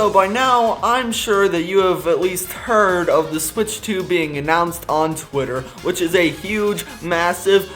So by now, I'm sure that you have at least heard of the Switch 2 being announced on Twitter, which is a huge, massive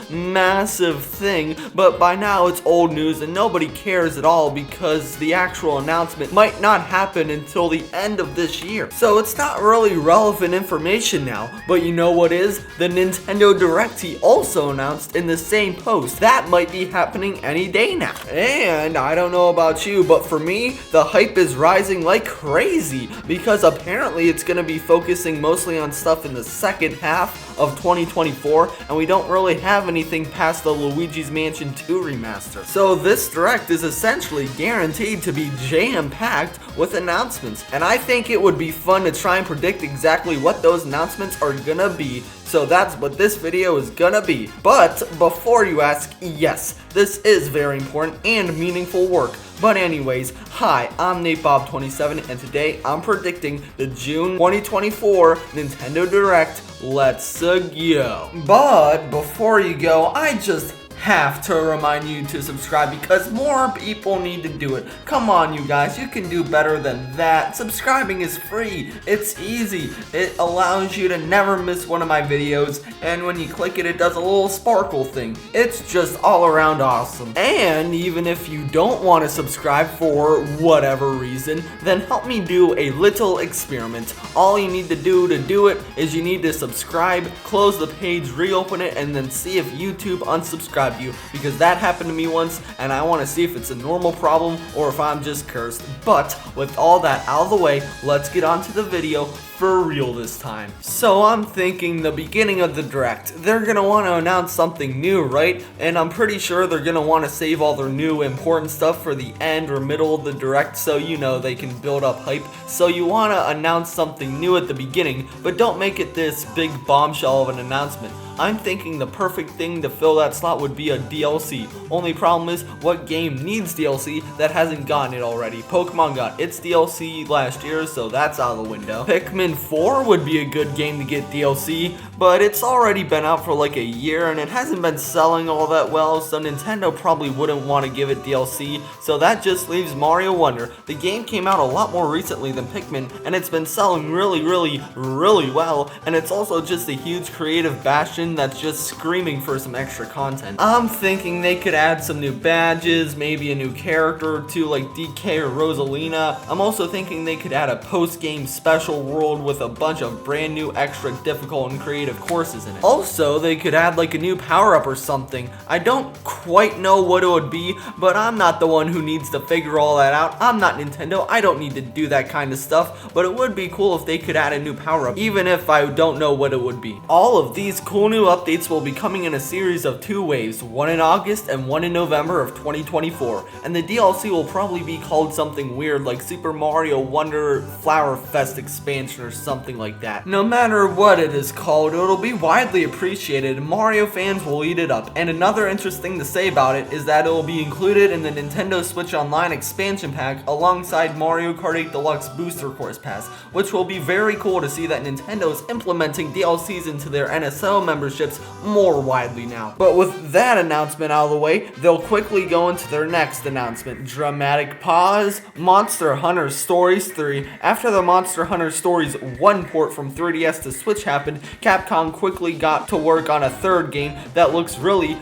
thing, but by now it's old news and nobody cares at all because the actual announcement might not happen until the end of this year. So it's not really relevant information now, but you know what is? The Nintendo Direct he also announced in the same post. That might be happening any day now. And I don't know about you, but for me, the hype is rising like crazy because apparently it's going to be focusing mostly on stuff in the second half of 2024, and we don't really have anything past the Luigi's Mansion 2 remaster. So this Direct is essentially guaranteed to be jam-packed with announcements, and I think it would be fun to try and predict exactly what those announcements are gonna be. So that's what this video is gonna be. But before you ask, yes, this is very important and meaningful work. But anyways, hi, I'm NateBob27, and today I'm predicting the June 2024 Nintendo Direct. Let's go. But before you go, I just have to remind you to subscribe because more people need to do it. Come on, you guys, you can do better than that. Subscribing is free. It's easy. It allows you to never miss one of my videos, and when you click it, it does a little sparkle thing. It's just all around awesome. And even if you don't want to subscribe for whatever reason, then help me do a little experiment. All you need to do it is you need to subscribe, close the page, reopen it, and then see if YouTube unsubscribed you, because that happened to me once and I want to see if it's a normal problem or if I'm just cursed. But with all that out of the way, let's get on to the video for real this time. So I'm thinking the beginning of the Direct, they're gonna want to announce something new, right? And I'm pretty sure they're gonna want to save all their new important stuff for the end or middle of the Direct, so you know they can build up hype. So you want to announce something new at the beginning, but don't make it this big bombshell of an announcement. I'm thinking the perfect thing to fill that slot would be a DLC. Only problem is, what game needs DLC that hasn't gotten it already? Pokemon got its DLC last year, so that's out of the window. Pikmin 4 would be a good game to get DLC, but it's already been out for like a year and it hasn't been selling all that well, so Nintendo probably wouldn't want to give it DLC, so that just leaves Mario Wonder. The game came out a lot more recently than Pikmin, and it's been selling really well, and it's also just a huge creative bastion that's just screaming for some extra content. I'm thinking they could add some new badges, maybe a new character or two like DK or Rosalina. I'm also thinking they could add a post-game special world with a bunch of brand new extra difficult and creative courses in it. Also, they could add like a new power-up or something. I don't quite know what it would be, but I'm not the one who needs to figure all that out. I'm not Nintendo, I don't need to do that kind of stuff, but it would be cool if they could add a new power-up, even if I don't know what it would be. All of these cool new updates will be coming in a series of 2 waves, one in August and one in November of 2024, and the DLC will probably be called something weird like Super Mario Wonder Flower Fest expansion or something like that. No matter what it is called, it'll be widely appreciated and Mario fans will eat it up. And another interesting thing to say about it is that it will be included in the Nintendo Switch Online expansion pack alongside Mario Kart 8 Deluxe Booster Course Pass, which will be very cool to see that Nintendo is implementing DLCs into their NSO memberships more widely now. But with that announcement out of the way, they'll quickly go into their next announcement. Dramatic pause. Monster Hunter Stories 3. After the Monster Hunter Stories 1 port from 3DS to Switch happened, Capcom quickly got to work on a third game that looks really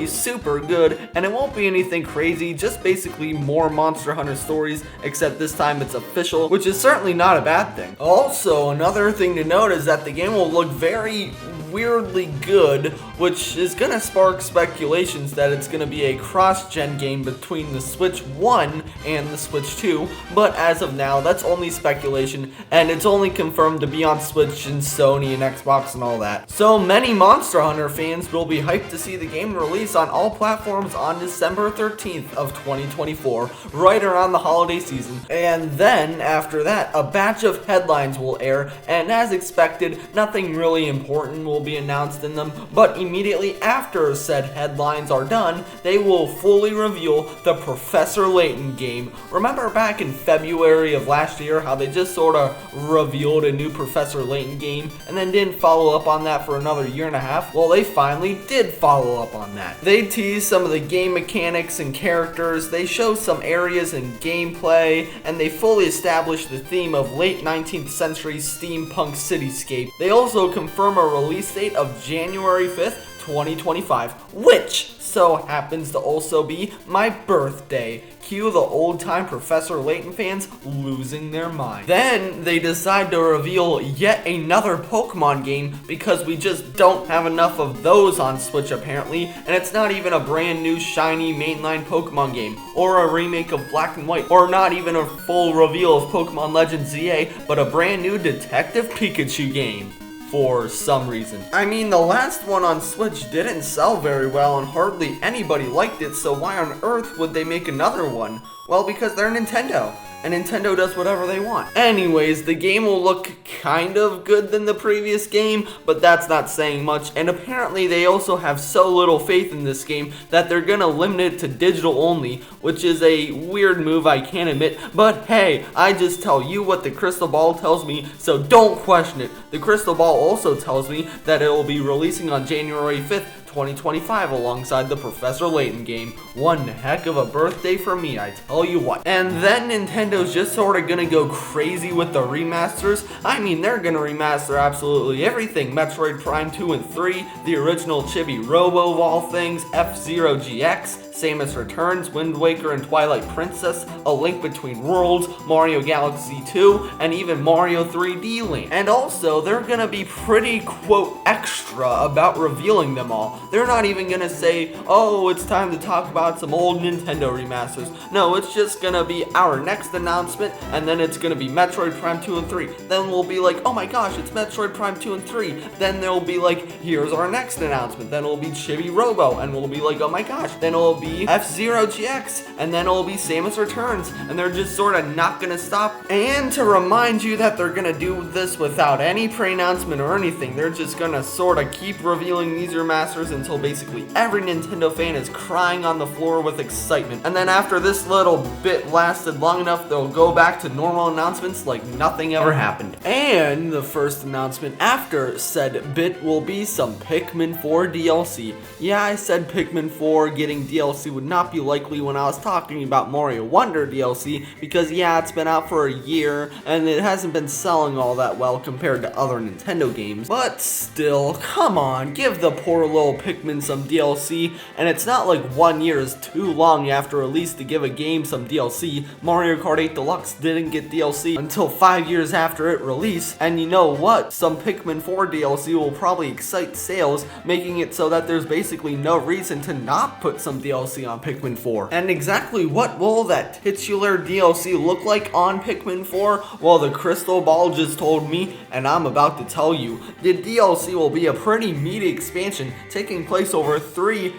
super good, and it won't be anything crazy, just basically more Monster Hunter Stories, except this time it's official, which is certainly not a bad thing. Also, another thing to note is that the game will look very weirdly good, which is gonna spark speculations that it's gonna be a cross-gen game between the Switch 1 and the Switch 2, but as of now, that's only speculation, and it's only confirmed to be on Switch and Sony and Xbox and all that. So many Monster Hunter fans will be hyped to see the game release on all platforms on December 13th of 2024, right around the holiday season. And then, after that, a batch of headlines will air, and as expected, nothing really important will be announced announced in them, but immediately after said headlines are done, they will fully reveal the Professor Layton game. Remember back in February of last year how they just sort of revealed a new Professor Layton game and then didn't follow up on that for another year and a half? Well, they finally did follow up on that. They teased some of the game mechanics and characters, they showed some areas and gameplay, and they fully established the theme of late 19th century steampunk cityscape. They also confirm a release date of January 5th, 2025, which so happens to also be my birthday. Cue the old-time Professor Layton fans losing their mind. Then they decide to reveal yet another Pokemon game because we just don't have enough of those on Switch apparently, and it's not even a brand new shiny mainline Pokemon game, or a remake of Black and White, or not even a full reveal of Pokemon Legends ZA, but a brand new Detective Pikachu game. For some reason. I mean, the last one on Switch didn't sell very well and hardly anybody liked it, so why on earth would they make another one? Well, because they're Nintendo, and Nintendo does whatever they want. Anyways, the game will look kind of good than the previous game, but that's not saying much, and apparently they also have so little faith in this game that they're gonna limit it to digital only, which is a weird move, I can't admit, but hey, I just tell you what the crystal ball tells me, so don't question it. The crystal ball also tells me that it will be releasing on January 5th, 2025 alongside the Professor Layton game. One heck of a birthday for me, I tell you what. And then Nintendo's just sort of gonna go crazy with the remasters. I mean, they're gonna remaster absolutely everything. Metroid Prime 2 and 3, the original Chibi Robo of all things, F-Zero GX, Samus Returns, Wind Waker and Twilight Princess, A Link Between Worlds, Mario Galaxy 2, and even Mario 3D Land. And also, they're gonna be pretty, quote, extra about revealing them all. They're not even gonna say, oh, it's time to talk about some old Nintendo remasters. No, it's just gonna be our next announcement, and then it's gonna be Metroid Prime 2 and 3. Then we'll be like, oh my gosh, it's Metroid Prime 2 and 3. Then they'll be like, here's our next announcement. Then it'll be Chibi Robo, and we'll be like, oh my gosh. Then it'll be F-Zero GX, and then it'll be Samus Returns, and they're just sort of not gonna stop. And to remind you that they're gonna do this without any pre-announcement or anything, they're just gonna sort of keep revealing these remasters until basically every Nintendo fan is crying on the floor with excitement. And then after this little bit lasted long enough, they'll go back to normal announcements like nothing ever happened. And the first announcement after said bit will be some Pikmin 4 DLC. Yeah, I said Pikmin 4 getting DLC would not be likely when I was talking about Mario Wonder DLC, because yeah, it's been out for a year and it hasn't been selling all that well compared to other Nintendo games. But still, come on, give the poor little Pikmin some DLC, and it's not like 1 year is too long after release to give a game some DLC. Mario Kart 8 Deluxe didn't get DLC until 5 years after it released, and you know what? Some Pikmin 4 DLC will probably excite sales, making it so that there's basically no reason to not put some DLC on Pikmin 4. And exactly what will that titular DLC look like on Pikmin 4? Well, the crystal ball just told me, and I'm about to tell you. The DLC will be a pretty meaty expansion taking place over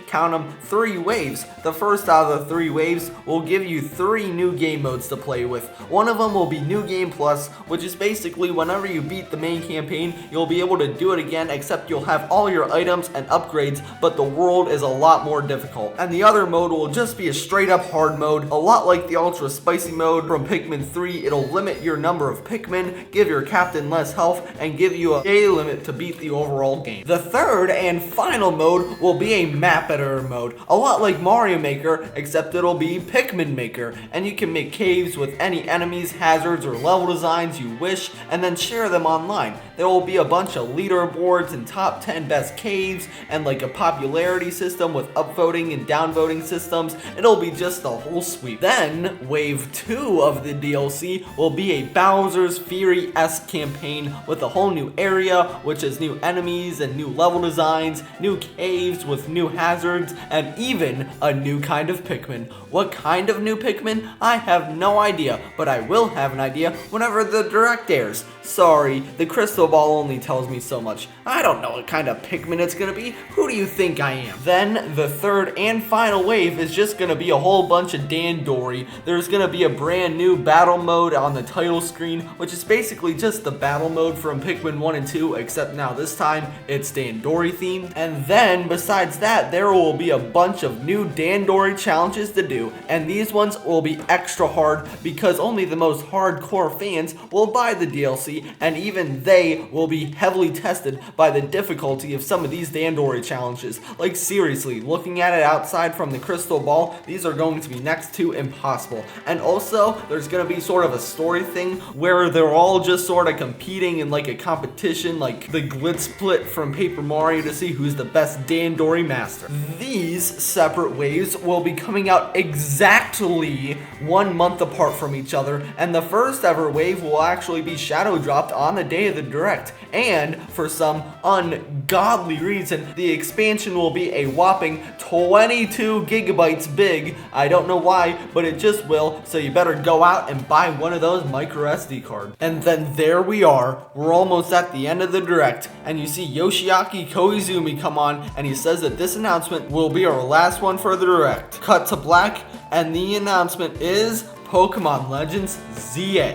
count them, 3 waves. The first out of the 3 waves will give you 3 new game modes to play with. One of them will be New Game Plus, which is basically whenever you beat the main campaign, you'll be able to do it again, except you'll have all your items and upgrades, but the world is a lot more difficult. And the other mode will just be a straight up hard mode, a lot like the ultra spicy mode from Pikmin 3. It'll limit your number of Pikmin, give your captain less health, and give you a day limit to beat the overall game. The third and final mode will be a map editor mode, a lot like Mario Maker, except it'll be Pikmin Maker, and you can make caves with any enemies, hazards, or level designs you wish, and then share them online. There will be a bunch of leaderboards and top 10 best caves, and like a popularity system with upvoting and downvoting systems. It'll be just a whole sweep. Then, Wave 2 of the DLC will be a Bowser's Fury-esque campaign with a whole new area, which has new enemies and new level designs, new caves with new hazards, and even a new kind of Pikmin. What kind of new Pikmin? I have no idea, but I will have an idea whenever the direct airs. Sorry, the crystal ball only tells me so much. I don't know what kind of Pikmin it's gonna be. Who do you think I am? Then the third and final wave is just gonna be a whole bunch of Dandori. There's gonna be a brand new battle mode on the title screen, which is basically just the battle mode from Pikmin 1 and 2, except now this time it's Dandori themed. And then besides that, there will be a bunch of new Dandori challenges to do, and these ones will be extra hard because only the most hardcore fans will buy the DLC, and even they will be heavily tested by the difficulty of some of these Dandori challenges. Like seriously, looking at it outside from the crystal ball, these are going to be next to impossible. And also, there's gonna be sort of a story thing where they're all just sort of competing in like a competition, like the Glitz Split from Paper Mario to see who's the best Dandori master. These separate waves will be coming out exactly 1 month apart from each other, and the first ever wave will actually be shadow dropped on the day of the Direct. And for some ungodly reason, the expansion will be a whopping 22 gigabytes big. I don't know why, but it just will, so you better go out and buy one of those micro SD cards. And then there we are, we're almost at the end of the Direct, and you see Yoshiaki Koizumi come on, and he says that this announcement will be our last one for the Direct. Cut to black, and the announcement is Pokemon Legends ZA.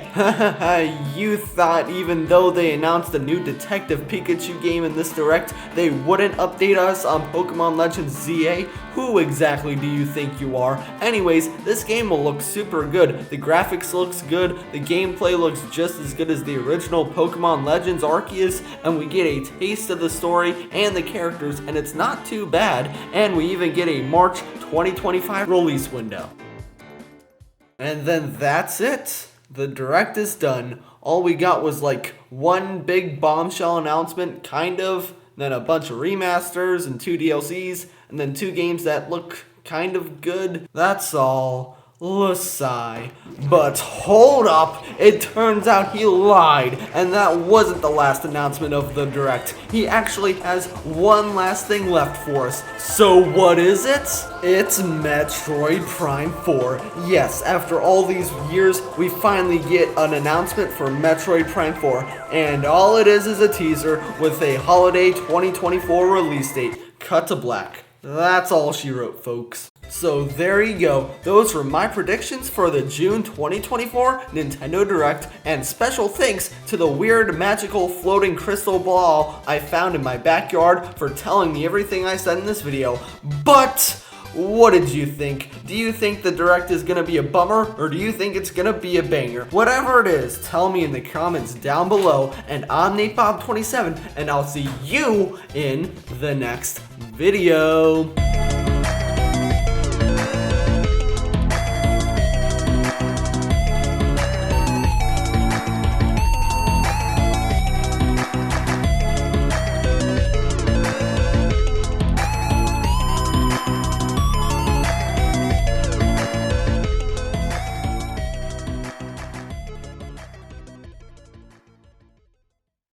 You thought even though they announced a new Detective Pikachu game in this Direct, they wouldn't update us on Pokemon Legends ZA? Who exactly do you think you are? Anyways, this game will look super good. The graphics looks good, the gameplay looks just as good as the original Pokemon Legends Arceus, and we get a taste of the story and the characters, and it's not too bad, and we even get a March 2025 release window. And then that's it. The Direct is done. All we got was like one big bombshell announcement, kind of, then a bunch of remasters and 2 DLCs, and then 2 games that look kind of good. That's all. Lasai. But hold up, it turns out he lied, and that wasn't the last announcement of the Direct. He actually has one last thing left for us. So what is it? It's Metroid Prime 4. Yes, after all these years, we finally get an announcement for Metroid Prime 4, and all it is a teaser with a holiday 2024 release date. Cut to black. That's all she wrote, folks. So there you go, those were my predictions for the June 2024 Nintendo Direct, and special thanks to the weird magical floating crystal ball I found in my backyard for telling me everything I said in this video. But what did you think? Do you think the Direct is gonna be a bummer, or do you think it's gonna be a banger? Whatever it is, tell me in the comments down below, and I'm NateBob27, and I'll see you in the next video.